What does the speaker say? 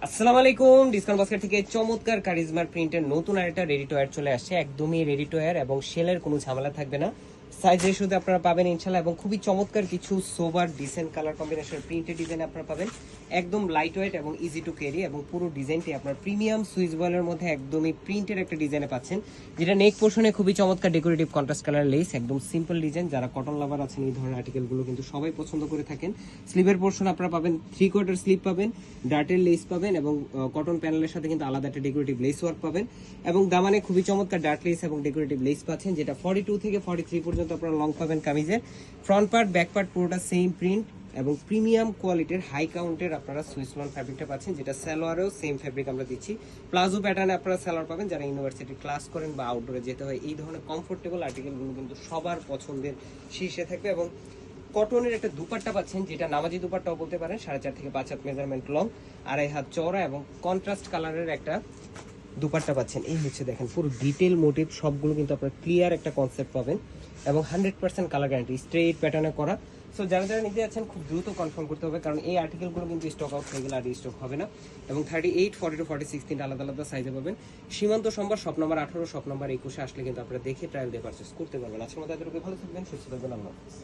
আসসালামু আলাইকুম। Discount basket থেকে চমৎকার কারিজমার প্রিন্টের নতুন আরেকটা রেডি টু ওয়্যার চলে আসছে। একদমই রেডি টু ওয়্যার এবং সেলের কোনো ঝামেলা থাকবে না। সাইজ রেশিওতে আপনারা পাবেন ইনশাআল্লাহ, এবং খুবই চমৎকার কিছু sober decent colour combination printed design আপনারা পাবেন। একদম লাইট ওয়েট এবং ইজি টু ক্যারি, এবং পুরো ডিজাইনটি আপনার প্রিমিয়াম সুইচ বয়েলের মধ্যে একদমই প্রিন্টের একটা ডিজাইনে পাচ্ছেন, যেটা নেক পোর্শনে খুবই চমৎকার ডেকোরেটিভ কন্ট্রাস্ট কালার লেস। একদম সিম্পল ডিজাইন, যারা কটন লাভার আছেন এই ধরনের আর্টিকেলগুলো কিন্তু সবাই পছন্দ করে থাকেন। স্লিভের পোর্শন আপনারা পাবেন 3/4 স্লিভ পাবেন, ডার্টের লেস পাবেন, এবং কটন প্যানেলের সাথে কিন্তু আলাদা একটা ডেকোরেটিভ লেস ওয়ার্ক পাবেন। এবং দামানে খুবই চমৎকার ডার্ট লেস এবং ডেকোরেটিভ লেস পাচ্ছেন, যেটা 42 থেকে 43 পর্যন্ত আপনারা লং পাবেন কামিজের। ফ্রন্ট পার্ট ব্যাক পার্ট পুরোটা সেম প্রিন্ট এবং প্রিমিয়াম কোয়ালিটির হাই কাউন্টের আপনারা সুইস লন ফ্যাব্রিকটা পাচ্ছেন, যেটা সালোয়ারেও সেম ফ্যাব্রিক আমরা দিচ্ছি। প্লাজো প্যাটার্নে আপনারা সালোয়ার পাবেন। যারা ইউনিভার্সিটি ক্লাস করেন বা আউটডোরে যেতে হয়, এই ধরনের কমফোর্টেবল আর্টিকেলগুলো কিন্তু সবার পছন্দের শীর্ষে থাকবে। এবং কটনের একটা দুপাট্টা পাচ্ছেন, যেটা নামাজি দুপাট্টাও বলতে পারেন। 4.5 থেকে 5 হাত মেজারমেন্ট লং, 2.5 হাত চওড়া, এবং কন্ট্রাস্ট কালারের একটা দুপাট্টা পাচ্ছেন। এই হচ্ছে দেখেন পুরো ডিটেল মোটিভ সবগুলো কিন্তু আপনার ক্লিয়ার একটা কনসেপ্ট পাবেন, এবং 100% কালার গ্যারান্টি স্ট্রেট প্যাটার্নে করা। সো যারা যারা নিতে যাচ্ছেন খুব দ্রুত কনফার্ম করতে হবে, কারণ এই আর্টিকেলগুলো কিন্তু স্টক আউট হয়ে গেলে আর স্টক হবে না। এবং 38, 42, 46 তিনটা আলাদা আলাদা সাইজে পাবেন। সীমান্ত সম্ভার শপ নম্বর 18, শপ নম্বর 21 আসলে কিন্তু আপনারা দেখে ট্রায়াল দিয়ে পারচেস করতে পারবেন। আজকের মতো এতটুকু, ভালো থাকবেন, সুস্থ থাকবেন, আল্লাহ হাফেজ।